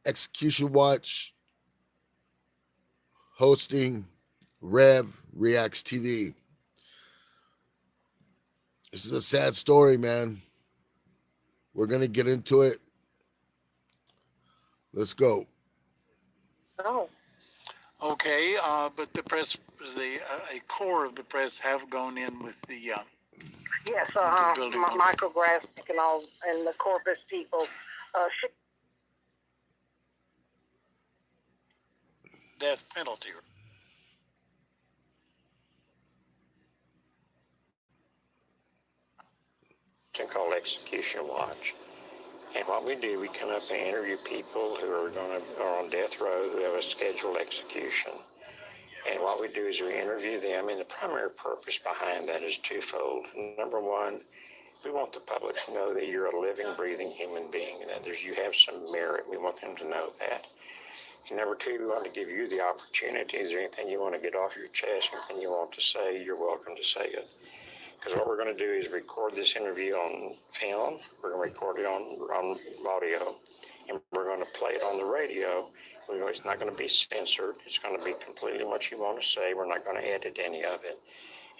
Execution Watch, hosting REV REACTS TV. This is a sad story, man. We're going to get into it. Let's go. Oh. Okay, but the press, a core of the press have gone in with the Yes, building Michael Grasnick and all, and the Corpus people. death penalty. Called Execution Watch. And what we do, we come up and interview people who are on death row who have a scheduled execution. And what we do is we interview them, and the primary purpose behind that is twofold. Number one, we want the public to know that you're a living, breathing human being, and that you have some merit. We want them to know that. And number two, we want to give you the opportunity. Is there anything you want to get off your chest, anything you want to say, you're welcome to say it. Because what we're going to do is record this interview on film, we're going to record it on audio, and we're going to play it on the radio. We know it's not going to be censored. It's going to be completely what you want to say. We're not going to edit any of it.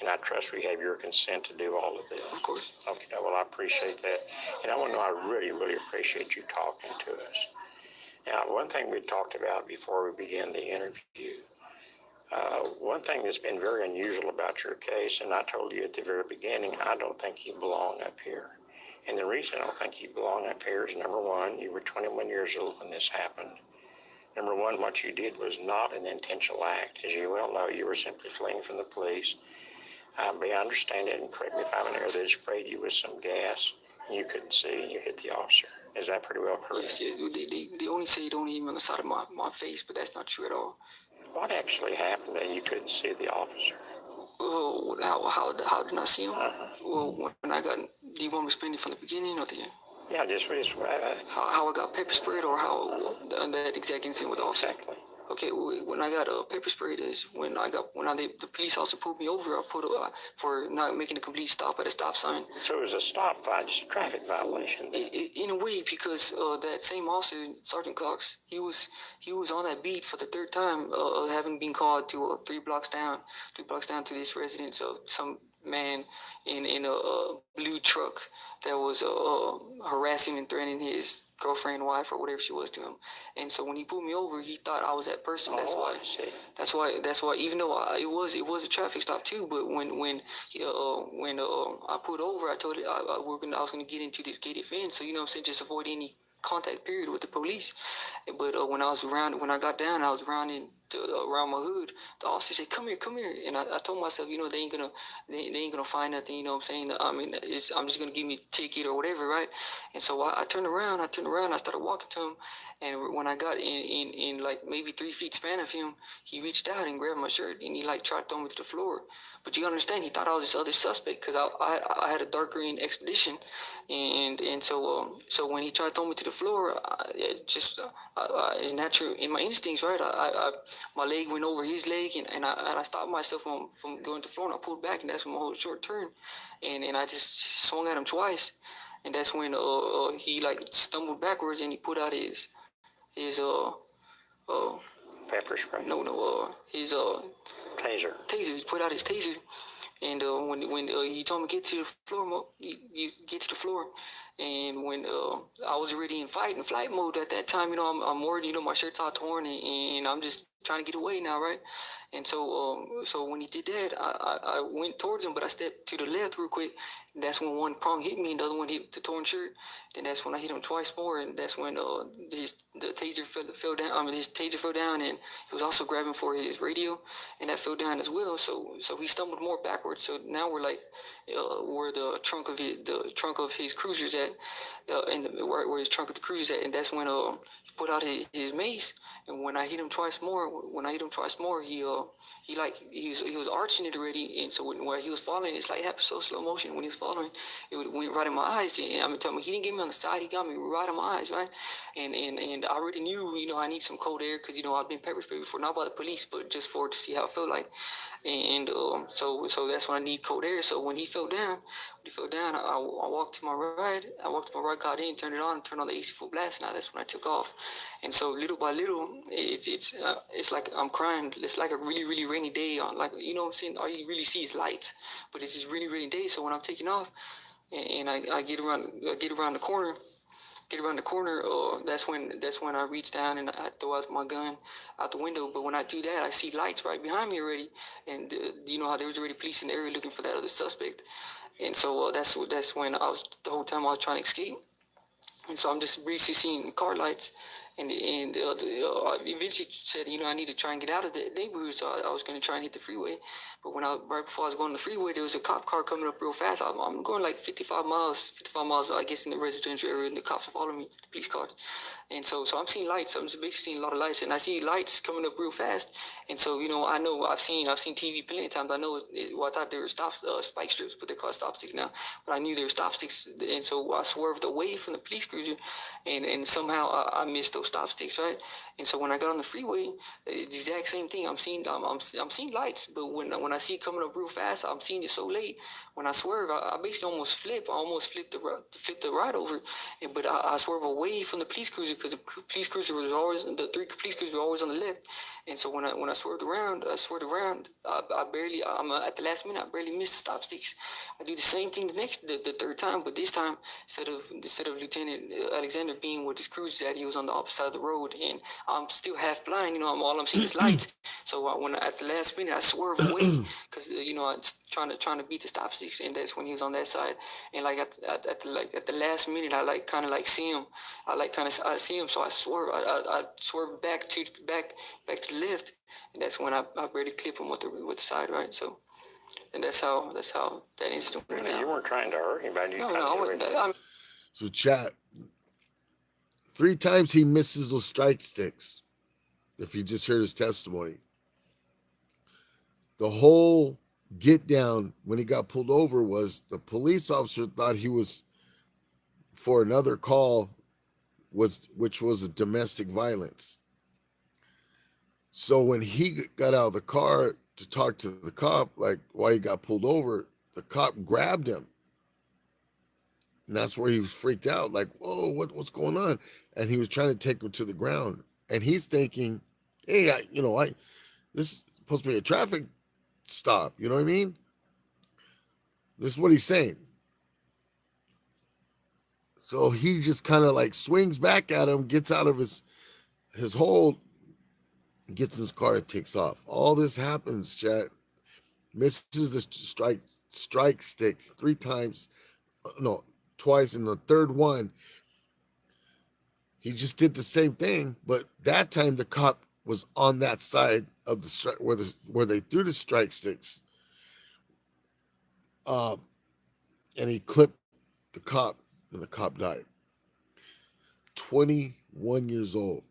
And I trust we have your consent to do all of this. Of course. Okay, well, I appreciate that. And I want to know, I really, really appreciate you talking to us. Now, one thing we talked about before we began the interview, one thing that's been very unusual about your case, and I told you at the very beginning, I don't think you belong up here. And the reason I don't think you belong up here is, number one, you were 21 years old when this happened. Number one, what you did was not an intentional act. As you well know, you were simply fleeing from the police. But I understand it, and correct me if I'm in error, they sprayed you with some gas, and you couldn't see, and you hit the officer. Is that pretty well correct? Yes, yeah. They only say don't hit me on the side of my face, but that's not true at all. What actually happened that you couldn't see the officer? Oh, how did I see him? Well, when I got, do you want me to explain it from the beginning or the end? Yeah, just how I got pepper sprayed, or how that exact incident with the officer. Exactly. Okay, when I got pepper sprayed is when the police officer pulled me over. I for not making a complete stop at a stop sign. So it was a stop sign, just a traffic violation. In a way, because that same officer, Sergeant Cox, he was on that beat for the third time, having been called to 3 blocks down to this residence of some man in a blue truck that was harassing and threatening his girlfriend, wife, or whatever she was to him. And so when he pulled me over, he thought I was that person. That's why. Even though it was a traffic stop too, but when I pulled over, I told it I was gonna get into this gated fence. So I'm saying, just avoid any contact period with the police. But when I got down, I was around my hood. The officer said, "Come here," and I told myself, they ain't gonna find nothing. You know what I'm saying? I mean, I'm just gonna give me a ticket or whatever, right? And so I turned around. I started walking to him, and when I got in like maybe 3 feet span of him, he reached out and grabbed my shirt, and he like tried to throw me to the floor. But you understand, he thought I was this other suspect because I had a dark green expedition, and so when he tried to throw me to the floor, it's natural in my instincts, right? My leg went over his leg, and I stopped myself from going to the floor, and I pulled back, and that's when my whole short turn, and I just swung at him twice, and that's when he like stumbled backwards, and he put out his pepper spray. His taser. He put out his taser. And when he told me get to the floor, get to the floor, and when I was already in flight mode at that time, I'm worried, my shirt's all torn, and I'm just trying to get away now, right? And so when he did that, I went towards him, but I stepped to the left real quick. And that's when one prong hit me, and the other one hit the torn shirt. Then that's when I hit him twice more, and that's when the taser fell down. I mean, his taser fell down, and he was also grabbing for his radio, and that fell down as well. So he stumbled more backwards. So now we're like where the trunk of his cruiser's at, and where his trunk of the cruiser's at, and that's when he put out his mace. And when I hit him twice more, he was arching it already, and so where he was falling, it's like happened so slow motion. When he was falling, it went right in my eyes, and I'm telling you, he didn't get me on the side, he got me right in my eyes, right? And I already knew, I need some cold air, because I've been pepper sprayed before, not by the police, but just to see how it felt like. And so that's when I need cold air. So when he fell down, He fell down. I walked to my right. I walked to my right, got in, turned it on, turned on the AC full blast. Now that's when I took off. And so little by little, it's like I'm crying. It's like a really rainy day on, like, you know what I'm saying. All you really see is lights, but it's this really rainy day. So when I'm taking off, and I get around the corner, that's when I reach down and I throw out my gun out the window. But when I do that, I see lights right behind me already, and you know how there was already police in the area looking for that other suspect. And so that's when the whole time I was trying to escape. And so I'm just briefly seeing car lights, and I eventually said, you know, I need to try and get out of the neighborhood. So I was going to try and hit the freeway. But right before I was going to the freeway, there was a cop car coming up real fast. I'm going like 55 miles, I guess, in the residential area, and the cops are following me, the police cars. And so I'm seeing lights. I'm just basically seeing a lot of lights, and I see lights coming up real fast. And so, you know I've seen TV plenty of times. I know I thought they were spike strips, but they're called stop sticks now. But I knew they were stop sticks, and so I swerved away from the police cruiser, and somehow I missed those stop sticks, right? And so when I got on the freeway, the exact same thing. I'm seeing lights, but when I see it coming up real fast, I'm seeing it so late. When I swerve, I basically almost flip. I almost flipped the ride over, but I swerve away from the police cruiser, because the three police cruisers were always on the left. And so when I swerved around, at the last minute, I barely missed the stop sticks. I do the same thing the third time, but this time, instead of Lieutenant Alexander being with his cruiser, that he was on the opposite side of the road, and I'm still half blind. You know, all I'm seeing is lights. So at the last minute, I swerve away, because I'm trying to beat the stop sticks, and that's when he was on that side. And like at the last minute, I kind of see him. I see him, so I swerve back to the left, and that's when I barely clip him with the side, right? So, and that's how that incident went down. You weren't trying to hurt anybody. No, I wasn't. So chat, 3 times he misses those strike sticks. If you just heard his testimony, the whole get down when he got pulled over was the police officer thought he was for another call, which was a domestic violence. So when he got out of the car to talk to the cop, like why he got pulled over, the cop grabbed him. And that's where he was freaked out, like, whoa, what's going on? And he was trying to take him to the ground. And he's thinking, hey, this is supposed to be a traffic stop. You know what I mean? This is what he's saying. So he just kind of like swings back at him, gets out of his hold, gets in his car, and takes off. All this happens, chat. Misses the strike sticks 3 times. No, twice. In the third one, he just did the same thing, but that time the cop was on that side of the where they threw the strike sticks. And he clipped the cop, and the cop died. 21 years old.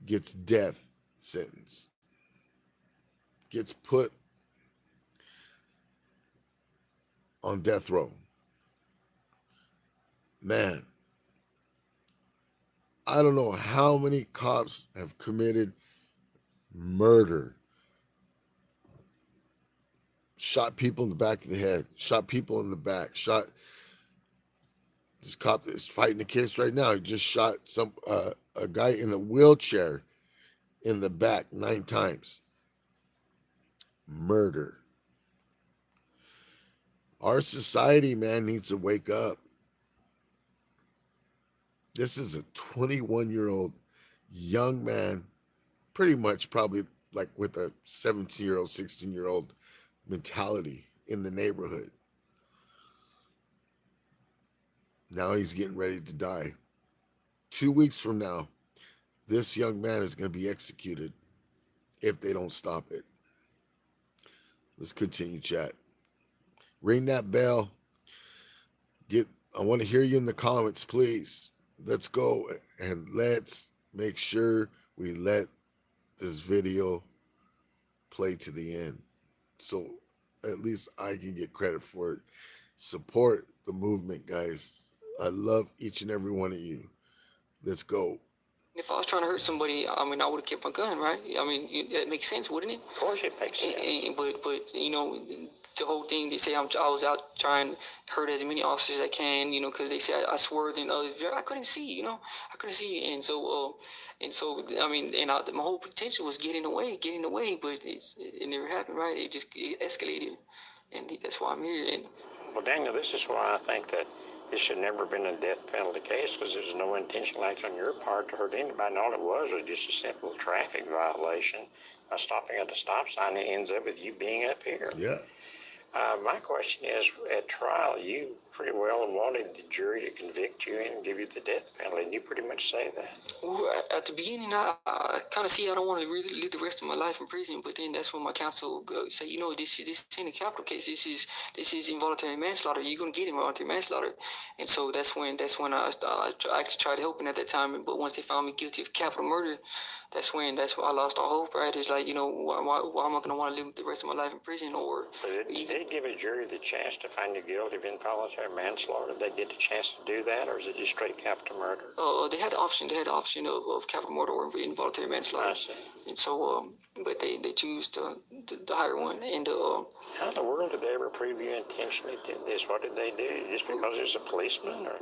Gets death sentence. Gets put on death row. Man, I don't know how many cops have committed murder. Shot people in the back of the head, shot people in the back, shot this cop that is fighting a case right now. He just shot a guy in a wheelchair in the back 9 times. Murder. Our society, man, needs to wake up. This is a 21-year-old young man, pretty much probably like with a 17-year-old, 16-year-old mentality in the neighborhood. Now he's getting ready to die. 2 weeks from now, this young man is going to be executed if they don't stop it. Let's continue, chat. Ring that bell. I want to hear you in the comments, please. Let's go and let's make sure we let this video play to the end, so at least I can get credit for it. Support the movement, guys. I love each and every one of you. Let's go. If I was trying to hurt somebody, I would have kept my gun, right? It makes sense, wouldn't it? Of course it makes sense. But the whole thing. They say I was out trying to hurt as many officers as I can, because they say I swerved and others. I couldn't see, I couldn't see, and so I mean, my whole potential was getting away, but it never happened, right? It escalated, and that's why I'm here. And Well, Daniel, this is why I think that this should never have been a death penalty case, because there's no intentional act on your part to hurt anybody. And all it was just a simple traffic violation by stopping at a stop sign that ends up with you being up here. Yeah. My question is, at trial, you pretty well wanted the jury to convict you and give you the death penalty, and you pretty much say that. Well, at the beginning, I kind of see I don't want to really live the rest of my life in prison. But then that's when my counsel say, this ain't a capital case. This is involuntary manslaughter. You're gonna get involuntary manslaughter. And so that's when I actually tried helping at that time. But once they found me guilty of capital murder, that's when I lost all hope. Right? It's like, why am I gonna want to live the rest of my life in prison? Or But did they give a jury the chance to find you guilty of involuntary manslaughter? Did they get the chance to do that, or is it just straight capital murder? they had the option. They had the option of capital murder or involuntary manslaughter. I see. And so, but they choose the higher one. And How in the world did they ever prove you intentionally did this? What did they do? Just because it was a policeman? Or?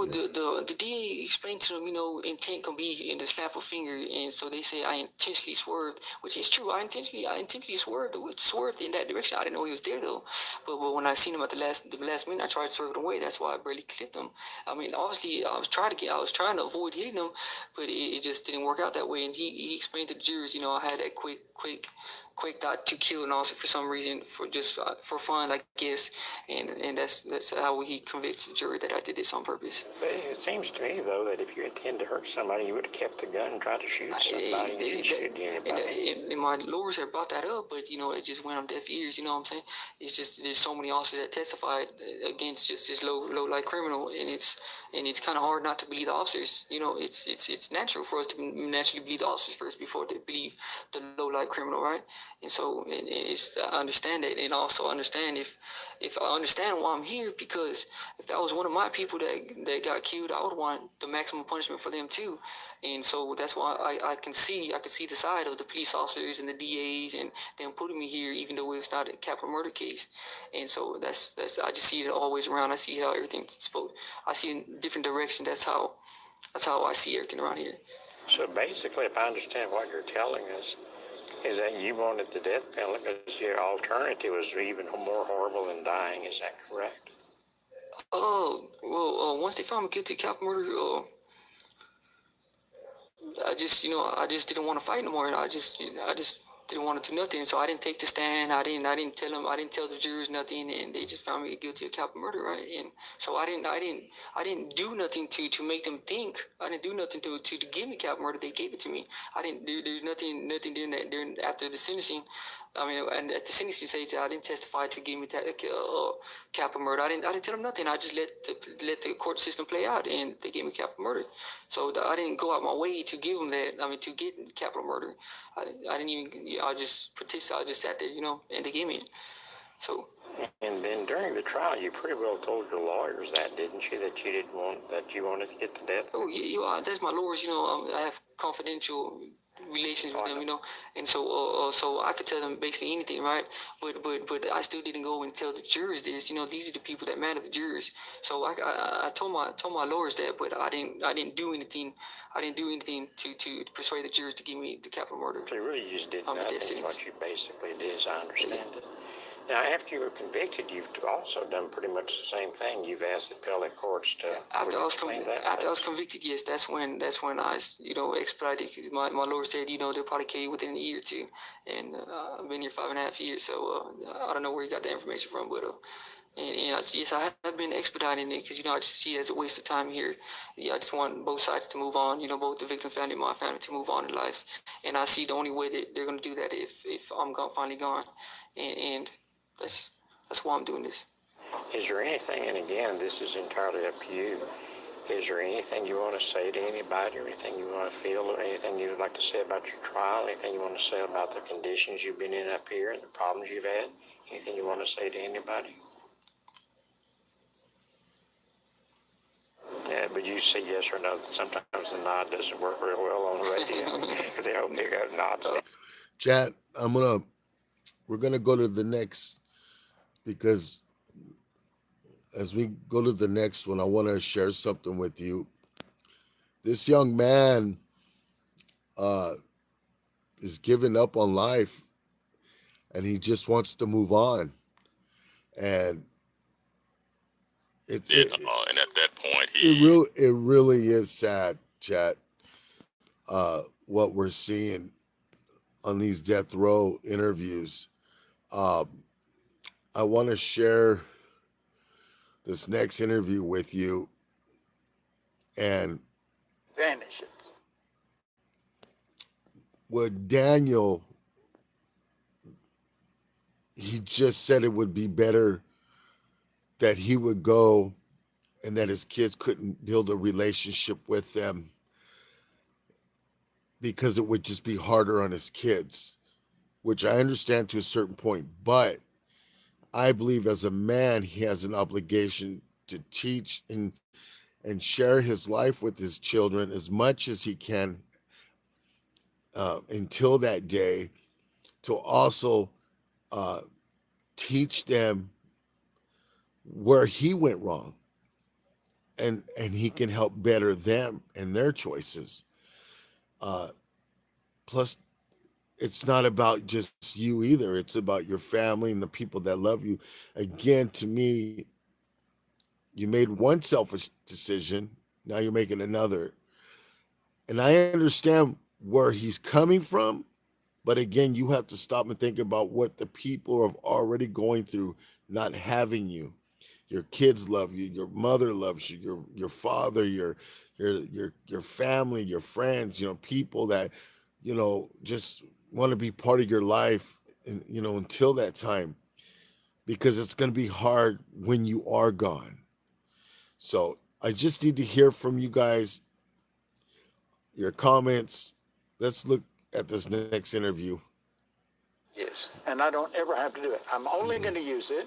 the DA explained to them, intent can be in the snap of finger, and so they say I intentionally swerved, which is true. I intentionally swerved in that direction. I didn't know he was there though, but when I seen him at the last minute, I tried to swerve away. That's why I barely clipped him. I mean, obviously, I was trying to avoid hitting him, but it just didn't work out that way. And he explained to the jurors, I had that quick thought to kill an officer for some reason, for fun, I guess, and that's how he convinced the jury that I did this on purpose. But it seems to me, though, that if you intend to hurt somebody, you would have kept the gun and tried to shoot somebody and didn't shoot anybody. And my lawyers have brought that up, but it just went on deaf ears. You know what I'm saying? It's just there's so many officers that testified against just this low life criminal, and it's kind of hard not to believe the officers. It's natural for us to naturally believe the officers first before they believe the low life criminal, right? And so I understand that, and also understand if I understand why I'm here, because if that was one of my people that got killed, I would want the maximum punishment for them too. And so that's why I can see the side of the police officers and the DAs and them putting me here, even though it's not a capital murder case. And so that's I just see it always around. I see how everything's supposed. I see in different directions. That's how I see everything around here. So basically, if I understand what you're telling us, is that you wanted the death penalty because your alternative was even more horrible than dying. Is that correct? Once they found me guilty of capital murder, I just didn't want to fight no more. I just didn't want to do nothing. So I didn't take the stand. I didn't tell the jurors nothing, and they just found me guilty of capital murder, right? And so I didn't do nothing to make them think. I didn't do nothing to give me capital murder. They gave it to me. There's nothing during after the sentencing. I mean, and at the sentencing stage, I didn't testify to give me capital murder. I didn't tell them nothing. I just let the court system play out, and they gave me capital murder. So I didn't go out my way to give them that. I mean, to get capital murder. I didn't even. I just protested. I just sat there, and they gave me it. So. And then during the trial, you pretty well told your lawyers that, didn't you? That you wanted to get the death. Oh yeah, that's my lawyers. I have confidential relations with them, and so I could tell them basically anything, right? But I still didn't go and tell the jurors this. These are the people that matter, the jurors. So I told my lawyers that, but I didn't do anything. I didn't do anything to persuade the jurors to give me the capital murder. So you really just did nothing. Is what you basically did, as I understand it. Now, after you were convicted, you've also done pretty much the same thing. You've asked the appellate courts to. After I was convicted, yes, that's when I expedited. My lawyer said, they'll probably kill you within a year or two, and I've been here 5.5 years, so I don't know where you got that information from, but yes, I have been expediting it because I just see it as a waste of time here. Yeah, I just want both sides to move on. Both the victim family and my family to move on in life, and I see the only way that they're going to do that if I'm finally gone, and that's why I'm doing this. Is there anything, and again, this is entirely up to you, is there anything you want to say to anybody, or anything you want to feel, or anything you'd like to say about your trial, anything you want to say about the conditions you've been in up here and the problems you've had, anything you want to say to anybody? Yeah, but you say yes or no. Sometimes the nod doesn't work very well on the radio because they don't pick up nods. Chat, we're gonna go to the next because as we go to the next one, I want to share something with you. This young man is giving up on life, and he just wants to move on. And and at that point, he it really is sad, chat. What we're seeing on these death row interviews. I want to share this next interview with you, and Vanishes. with Daniel, he just said it would be better that he would go and that his kids couldn't build a relationship with them because it would just be harder on his kids, which I understand to a certain point. But I believe as a man, he has an obligation to teach and share his life with his children as much as he can until that day, to also teach them where he went wrong, and he can help better them and their choices. Plus, it's not about just you either. It's about your family and the people that love you. Again, to me, you made one selfish decision. Now you're making another. And I understand where he's coming from. But again, you have to stop and think about what the people are already going through, not having you. Your kids love you. Your mother loves you. Your father, your family, your friends. People that just want to be part of your life, and until that time, because it's going to be hard when you are gone. So I just need to hear from you guys, your comments. Let's look at this next interview. yes, And I don't ever have to do it. I'm only going to use it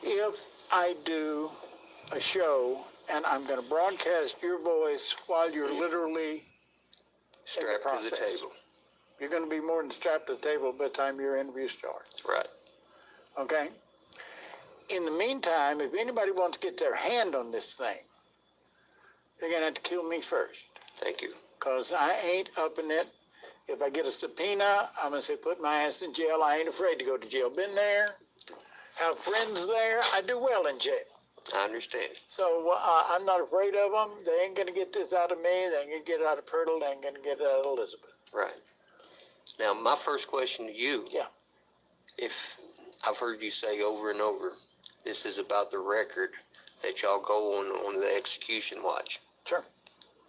if I do a show and I'm going to broadcast your voice while you're literally strapped to the process. table. You're going to be more than strapped to the table by the time your interview starts. Right. Okay? In the meantime, if anybody wants to get their hand on this thing, they're going to have to kill me first. Thank you. Because I ain't up in it. If I get a subpoena, I'm going to say, put my ass in jail. I ain't afraid to go to jail. Been there, have friends there. I do well in jail. I understand. So I'm not afraid of them. They ain't going to get this out of me. They ain't going to get it out of Purtle. They ain't going to get it out of Elizabeth. Right. Now, my first question to you. Yeah. If I've heard you say over and over, this is about the record that y'all go on the execution watch. Sure.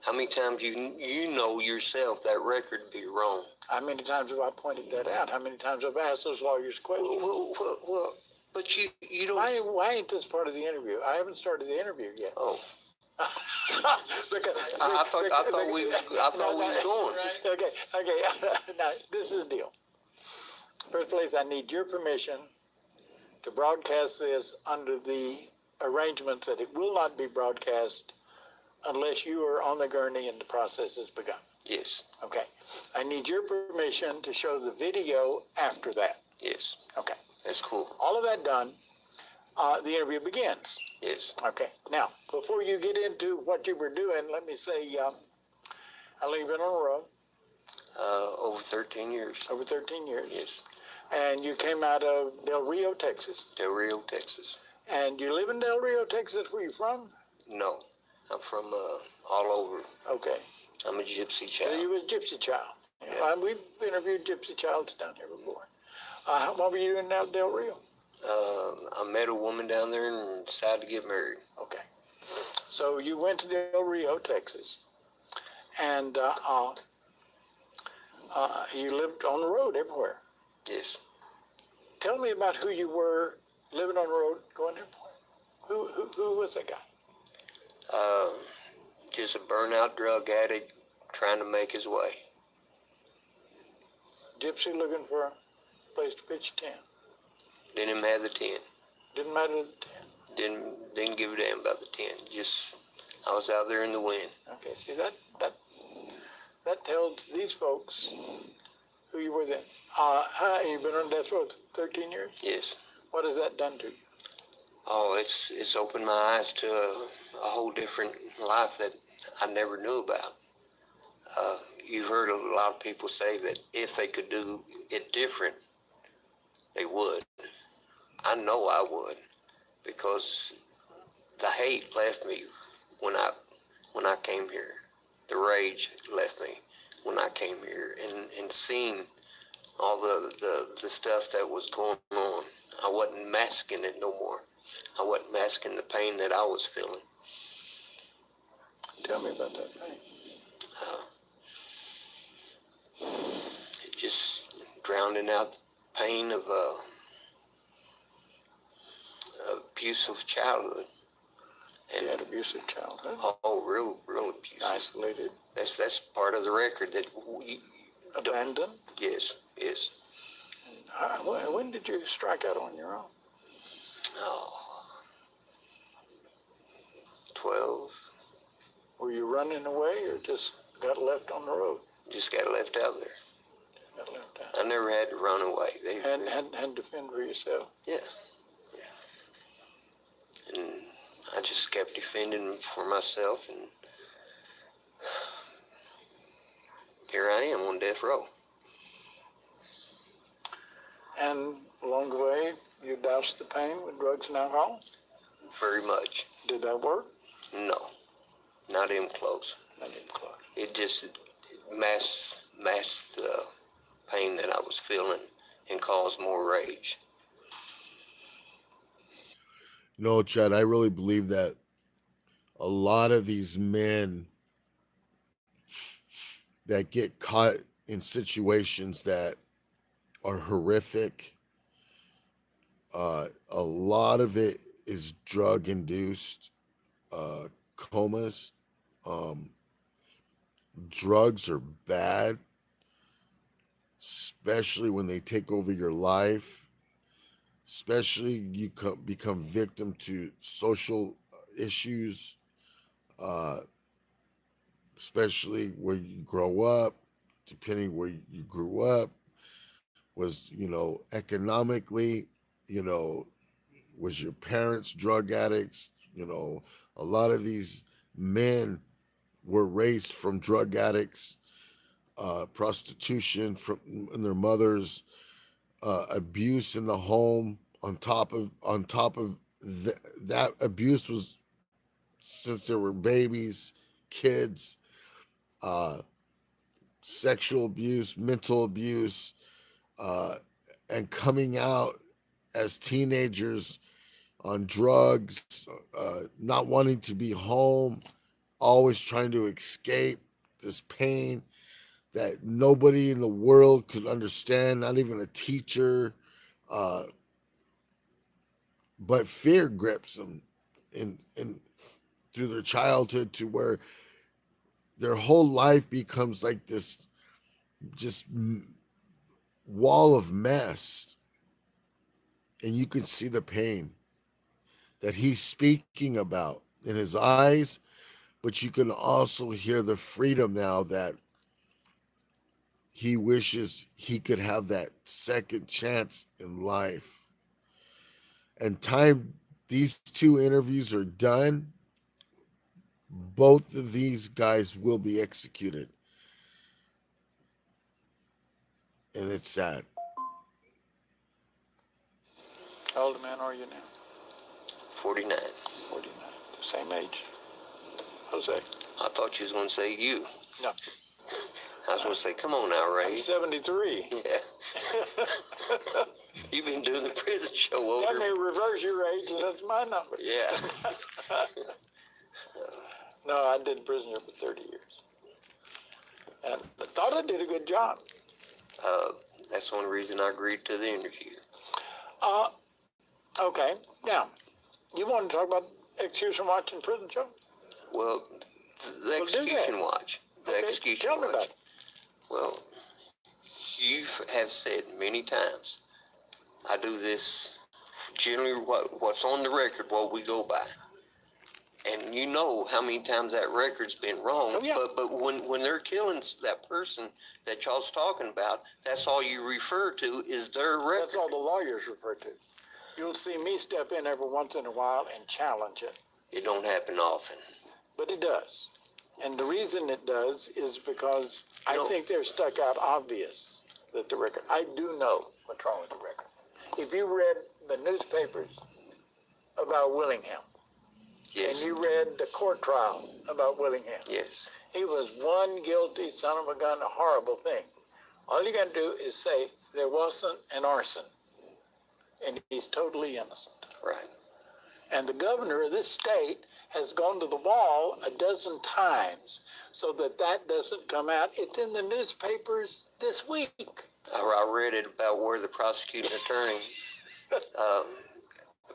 How many times you know yourself that record to be wrong? How many times have I pointed that out? How many times have I asked those lawyers questions? Well, but you don't. Why ain't this part of the interview? I haven't started the interview yet. Oh. Because, I thought we was going. Okay. Now, this is the deal. First place, I need your permission to broadcast this under the arrangements that it will not be broadcast unless you are on the gurney and the process has begun. Yes. Okay. I need your permission to show the video after that. Yes. Okay. That's cool. All of that done, the interview begins. Yes. Okay. Now, before you get into what you were doing, let me say, how long you been on the road? Over 13 years. Over 13 years. Yes. And you came out of Del Rio, Texas. Del Rio, Texas. And you live in Del Rio, Texas. Where you from? No. I'm from all over. Okay. I'm a gypsy child. So you were a gypsy child. Yeah. We've interviewed gypsy childs down here before. What were you doing out Del Rio? I met a woman down there and decided to get married. Okay. So you went to Del Rio, Texas, and you lived on the road everywhere. Yes. Tell me about who you were living on the road, going everywhere. Who was that guy? Just a burnout drug addict trying to make his way. Gypsy looking for a place to pitch a tent. Didn't even have the tent. Didn't matter the tent. Didn't give a damn about the tent. Just I was out there in the wind. Okay, see that tells these folks who you were then. You've been on death row 13 years? Yes. What has that done to you? Oh, it's opened my eyes to a whole different life that I never knew about. You've heard a lot of people say that if they could do it different, they would. I know I would, because the hate left me when I came here. The rage left me when I came here, and seeing all the stuff that was going on, I wasn't masking it no more. I wasn't masking the pain that I was feeling. Tell me about that pain. It just drowning out the pain of abusive childhood. You And had abusive childhood, real abusive. isolated, That's part of the record that we, abandoned. yes. When did you strike out on your own? Oh, 12. Were you running away or just got left on the road? Just got left out there. Got left out. I never had to run away. And defend for yourself. Yeah. And I just kept defending for myself, and here I am on death row. And along the way, you doused the pain with drugs and alcohol. Very much. Did that work? No, not even close. Not even close. It just masked the pain that I was feeling and caused more rage. You know, Chad, I really believe that a lot of these men that get caught in situations that are horrific, a lot of it is drug induced comas. Drugs are bad, especially when they take over your life. Especially you become victim to social issues, especially where you grow up, depending where you grew up, was, economically, was your parents drug addicts? A lot of these men were raised from drug addicts, prostitution from their mothers, abuse in the home. On top of that abuse was since there were babies, kids, sexual abuse, mental abuse, and coming out as teenagers on drugs, not wanting to be home, always trying to escape this pain that nobody in the world could understand, not even a teacher. But fear grips them in through their childhood to where their whole life becomes like this just wall of mess. And you can see the pain that he's speaking about in his eyes, but you can also hear the freedom now that he wishes he could have that second chance in life. And time these two interviews are done, both of these guys will be executed. And it's sad. How old a man are you now? 49. 49. The same age. Jose. I thought you was going to say you. No. I was going to say, come on now, Ray. I'm 73. Yeah. You've been doing the prison show Let over. me reverse your age, and that's my number. Yeah. No, I did prison here for 30 years. And I thought I did a good job. That's the only reason I agreed to the interview. Okay. Now, you want to talk about execution watch and prison show? Well, the execution watch. The Okay, execution tell me watch. about it. Well, you have said many times, I do this generally what's on the record, what we go by. And you know how many times that record's been wrong. Oh, yeah. But when they're killing that person that y'all's talking about, that's all you refer to is their record. That's all the lawyers refer to. You'll see me step in every once in a while and challenge it, It don't happen often. but it does. And the reason it does is because I No. think they're stuck out obvious that the record, I do know what's wrong with the record. If you read the newspapers about Willingham, Yes. and you read the court trial about Willingham, Yes. he was one guilty son of a gun, a horrible thing. All you got to do is say there wasn't an arson, and he's totally innocent. Right. And the governor of this state has gone to the wall a dozen times so that that doesn't come out. It's in the newspapers this week. I read it about where the prosecuting attorney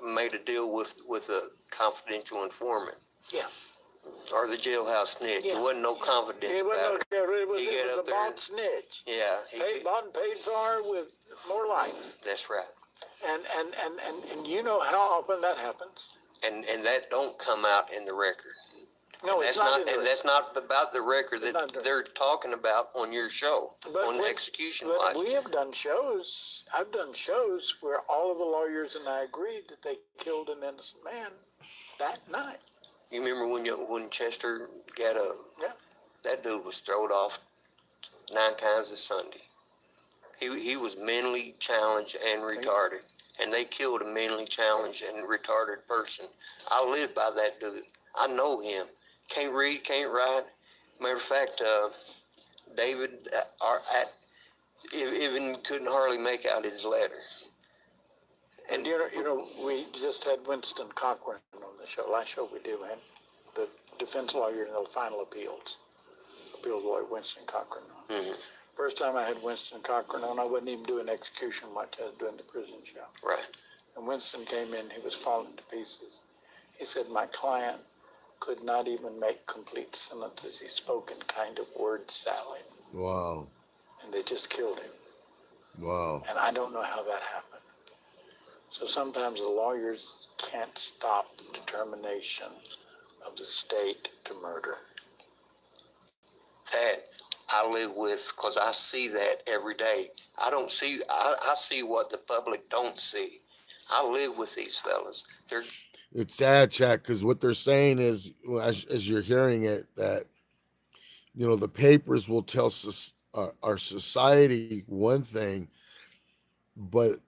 made a deal with a confidential informant. Yeah. Or the jailhouse snitch. Yeah. There wasn't no confidence It about it. was He got a up there bought and- snitch. Yeah. Bought and paid for with more life. That's right. And you know how often that happens. And that don't come out in the record. No, That's it's not. in the and that's not about the record It's not that the- they're talking about on your show, But on we- Execution But Watch. we have done shows. I've done shows where all of the lawyers and I agreed that they killed an innocent man that night. You remember when Chester got Yeah. that dude was thrown off 9 times a Sunday. He was mentally challenged and retarded, and they killed a mentally challenged and retarded person. I live by that dude. I know him. Can't read, can't write. Matter of fact, David even couldn't hardly make out his letter. And you know, we just had Winston Cochran on the show. Last show we did, man. The defense lawyer in the final appeals lawyer Winston Cochran on. Mhm. First time I had Winston Cochran on, I wasn't even doing Execution Watch. I was doing the prison show. Right. And Winston came in, he was falling to pieces. He said, my client could not even make complete sentences. He spoke in kind of word salad, Wow. and they just killed him. Wow. And I don't know how that happened. So sometimes the lawyers can't stop the determination of the state to murder. That I live with, because I see that every day. I see what the public don't see. I live with these fellas. It's sad, chat, because what they're saying is, as you're hearing it, that the papers will tell our society one thing, but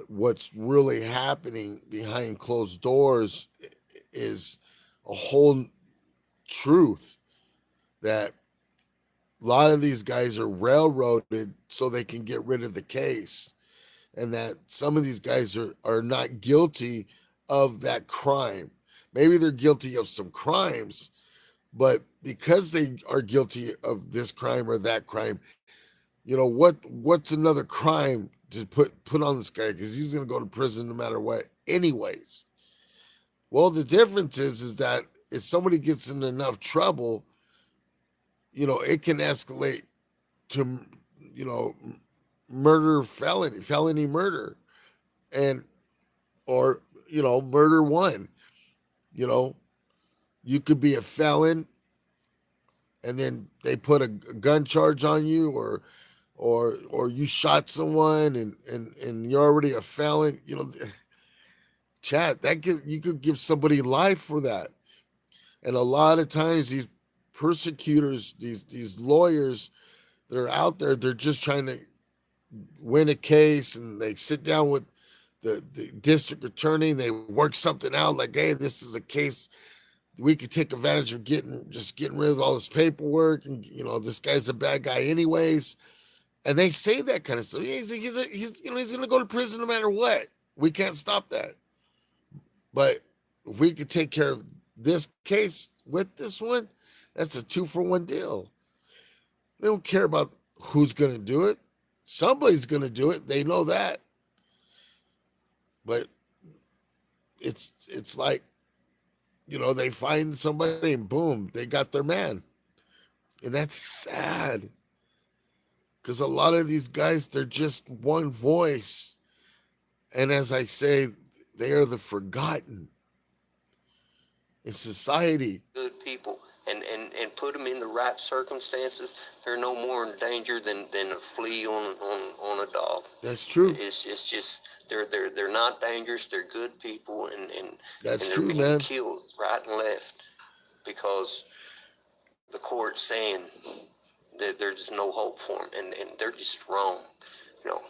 what's really happening behind closed doors is a whole truth, that a lot of these guys are railroaded so they can get rid of the case, and that some of these guys are not guilty of that crime. Maybe they're guilty of some crimes, but because they are guilty of this crime or that crime, what's another crime to put on this guy, because he's going to go to prison no matter what anyways. Well, the difference is that if somebody gets in enough trouble, it can escalate to murder, felony murder, or murder one. You could be a felon, and then they put a gun charge on you, or you shot someone and you're already a felon. Chat, you could give somebody life for that. And a lot of times these persecutors, these lawyers that are out there, they're just trying to win a case, and they sit down with the district attorney, and they work something out like, hey, this is a case we could take advantage of getting rid of all this paperwork, and this guy's a bad guy anyways. And they say that kind of stuff. He's gonna go to prison no matter what. We can't stop that. But if we could take care of this case with this one, that's a 2-for-1 deal. They don't care about who's gonna do it. Somebody's gonna do it. They know that. But it's like, they find somebody and boom, they got their man. And that's sad. Because a lot of these guys, they're just one voice. And as I say, they are the forgotten in society. Good people, and put them in the right circumstances, they're no more in danger than a flea on a dog. That's true. It's just They're not dangerous. They're good people, and That's they're true, being man. killed right and left because the court's saying that there's no hope for them, and they're just wrong. You know,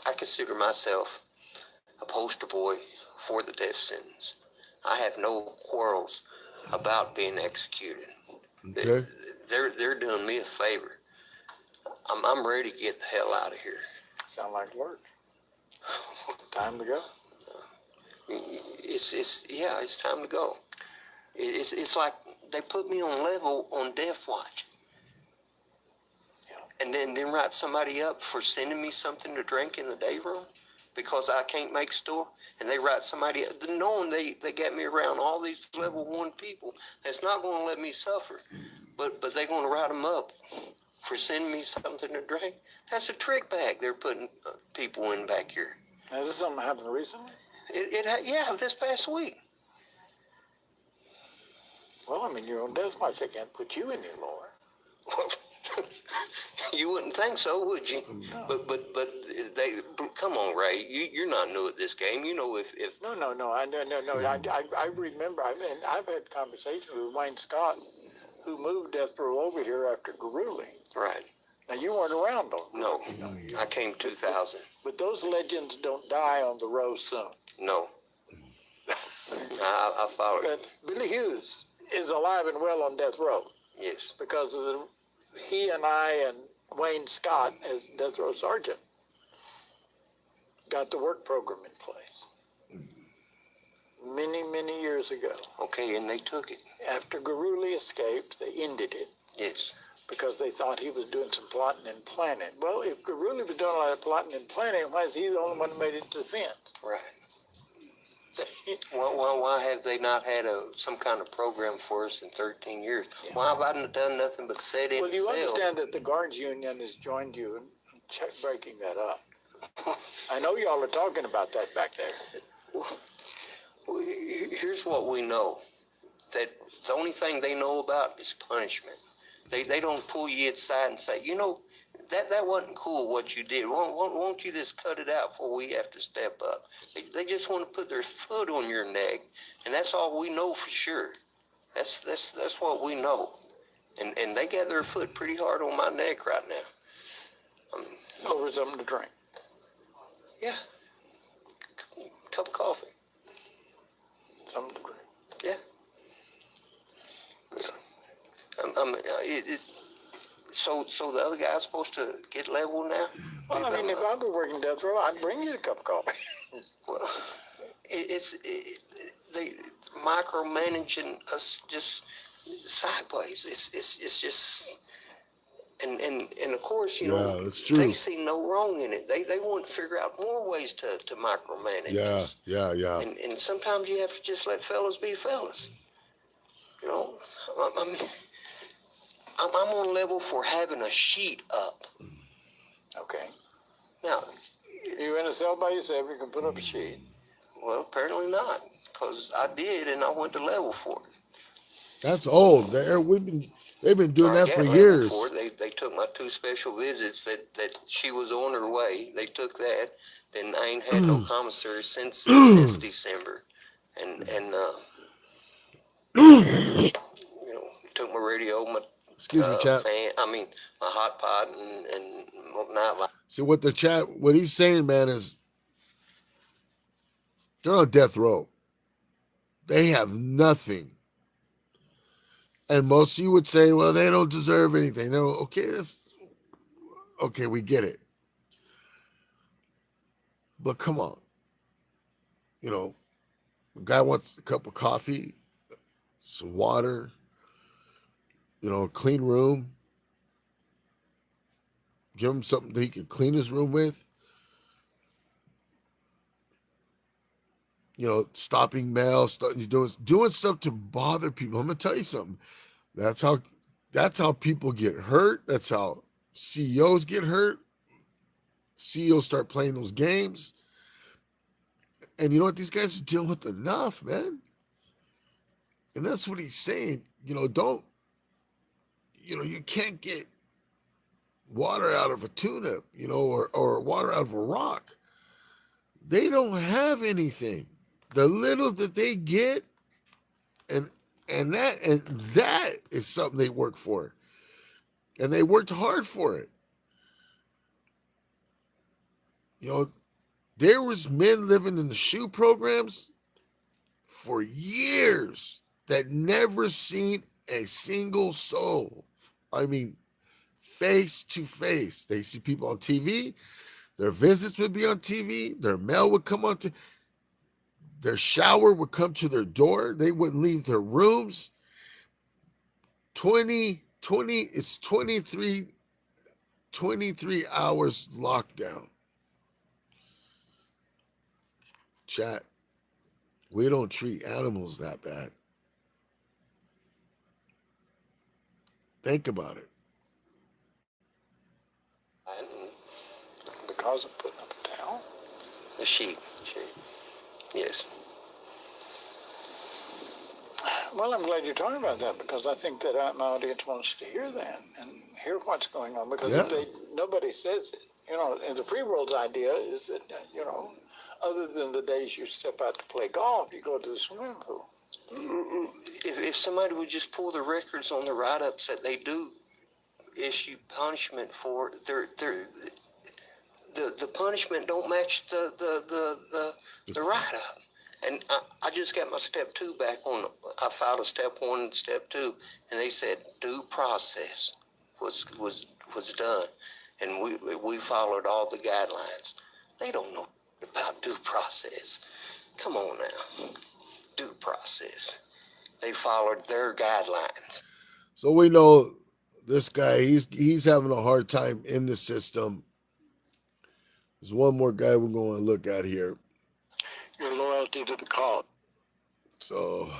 I consider myself a poster boy for the death sentence. I have no quarrels about being executed. Okay. They're doing me a favor. I'm ready to get the hell out of here. Sound like work. Time to go. It's time to go. It's like they put me on level on death watch. And then write somebody up for sending me something to drink in the day room because I can't make store. And they write somebody up, knowing they got me around all these level 1 people that's not going to let me suffer. But they're going to write them up for sending me something to drink. That's a trick bag they're putting people in back here. Now, is this something that happened recently? Yeah, this past week. Well, I mean, you're on death watch. They can't put you anymore. You wouldn't think so, would you? No. But they come on, Ray. You're not new at this game. You know if No. I remember. I've had conversations with Wayne Scott, who moved death row over here after Garuli. right. Now, you weren't around though. No, I came 2000. But those legends don't die on the row soon. No, I follow you. But Billy Hughes is alive and well on death row Yes. because of he and I and Wayne Scott as death row sergeant got the work program in place many years ago. Okay, and they took it. After Garuli escaped, they ended it Yes. because they thought he was doing some plotting and planning. Well, if Garuli was doing a lot of plotting and planning, why is he the only one who made it to the fence? Right. Why have they not had some kind of program for us in 13 years? Yeah. Why have I done nothing but sit in Well, you cell? understand that the guards union has joined you in breaking that up. I know y'all are talking about that back there. Well, here's what we know. That the only thing they know about is punishment. They don't pull you inside and say, you know, that wasn't cool what you did. Won't you just cut it out before we have to step up? They just want to put their foot on your neck, and that's all we know for sure. That's what we know. And they got their foot pretty hard on my neck right now. Over something to drink. Yeah. Cup of coffee. Something to drink. Yeah. So the other guy's supposed to get level now? Well, I mean, if I were working death row, I'd bring you a cup of coffee. Well, they micromanaging us just sideways. It's just, and of course, you know, that's true. they see no wrong in it. They want to figure out more ways to micromanage us. Yeah. And sometimes you have to just let fellas be fellas. You know, I mean, I'm on level for having a sheet up. Okay. Now, You in a cell by yourself, you can put up a sheet. well, apparently not, because I did, and I went to level for it. That's old. They've been doing Or I that for got level years. for it. They took my 2 special visits that she was on her way. They took that. Then I ain't had no commissary since December, and you know, took my radio, my Excuse me, chat. fan. I mean, my hot pot and nightlight. See what he's saying, man, is they're on death row. They have nothing. And most of you would say, well, they don't deserve anything. No, okay, we get it. But come on. You know, the guy wants a cup of coffee, some water, you know, a clean room. Give him something that he can clean his room with. You know, stopping mail, doing stuff to bother people. I'm gonna tell you something. That's how people get hurt. That's how CEOs get hurt. CEOs start playing those games. And you know what? These guys are dealing with enough, man. And that's what he's saying. You know, you can't get water out of a tuna, you know, or water out of a rock. They don't have anything. The little that they get, and that is something they work for, and they worked hard for it. You know, there was men living in the shoe programs for years that never seen a single soul. I mean, face to face. They see people on TV. Their visits would be on TV. Their mail would come on. Their shower would come to their door. They wouldn't leave their rooms. 20, it's 23 hours lockdown. Chat, we don't treat animals that bad. Think about it. Because of putting up a towel? The sheep. Yes. Well, I'm glad you're talking about that, because I think that my audience wants to hear that and hear what's going on. Because if nobody says it, and the free world's idea is that, other than the days you step out to play golf, you go to the swimming pool. If somebody would just pull the records on the write-ups that they do issue punishment for, the punishment don't match the write-up. And I just got my step 2 back on. I filed a step 1 and step 2, and they said due process was done, and we followed all the guidelines. They don't know about due process. Come on now, due process. They followed their guidelines. So we know this guy. He's having a hard time in the system. There's one more guy we're going to look at here. Your loyalty to the cause. So I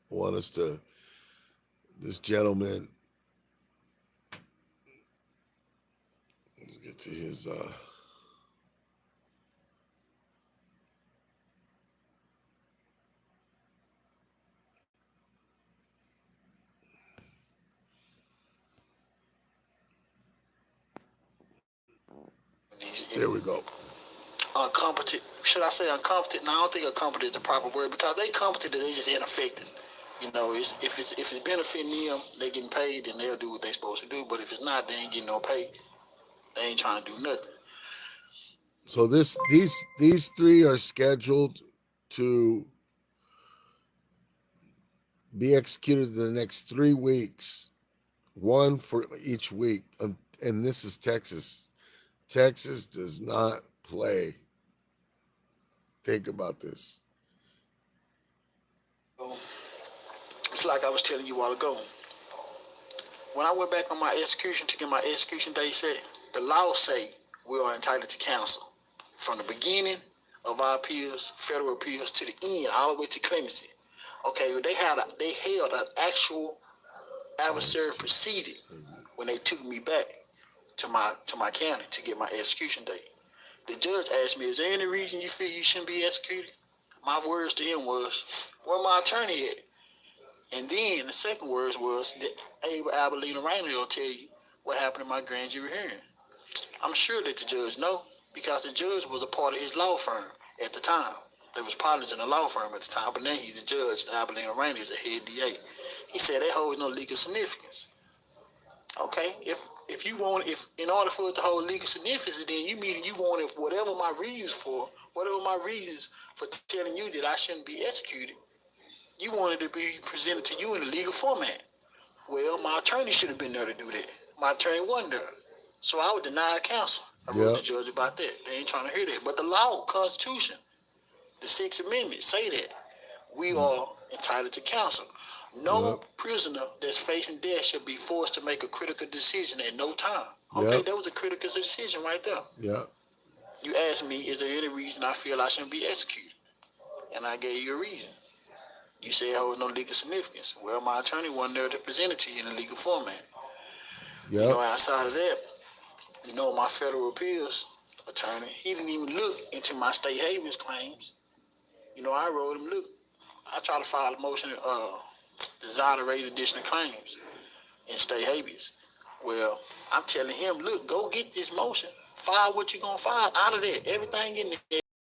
want us to, this gentleman, let's get to his there we go. Incompetent. Should I say incompetent? No, I don't think incompetent is the proper word, because they competent and they just ineffective. If it's benefiting them, they getting paid, and they'll do what they supposed to do. But if it's not, they ain't getting no pay. They ain't trying to do nothing. So these 3 are scheduled to be executed in the next 3 weeks, 1 for each week. And this is Texas. Texas does not play. Think about this. It's like I was telling you a while ago. When I went back on my execution to get my execution date set, the law say we are entitled to counsel from the beginning of our appeals, federal appeals, to the end, all the way to clemency. Okay, they held an actual adversarial proceeding when they took me back to my county to get my execution date. The judge asked me, "Is there any reason you feel you shouldn't be executed?" My words to him was, "Where my attorney at?" And then the second words was, Abilene Rainer will tell you what happened in my grand jury hearing. I'm sure that the judge know, because the judge was a part of his law firm at the time. They was partners in the law firm at the time, but now he's a judge. Abilene Rainer is a head DA. He said that holds no legal significance. Okay, if in order for it to hold legal significance, then you wanted whatever my reasons for telling you that I shouldn't be executed, you wanted to be presented to you in a legal format. Well, my attorney should have been there to do that. My attorney wasn't there. So I would deny counsel. I wrote the judge about that. They ain't trying to hear that. But the law, Constitution, the 6th Amendment say that we are entitled to counsel. No prisoner that's facing death should be forced to make a critical decision at no time. Okay, that was a critical decision right there. Yeah. You asked me, is there any reason I feel I shouldn't be executed? And I gave you a reason. You say it holds no legal significance. Well, my attorney wasn't there to present it to you in a legal format. Yeah. Outside of that, my federal appeals attorney, he didn't even look into my state habeas claims. I wrote him, look, I tried to file a motion, desire to raise additional claims in state habeas. Well, I'm telling him, look, go get this motion. File what you're going to file out of there. Everything in there.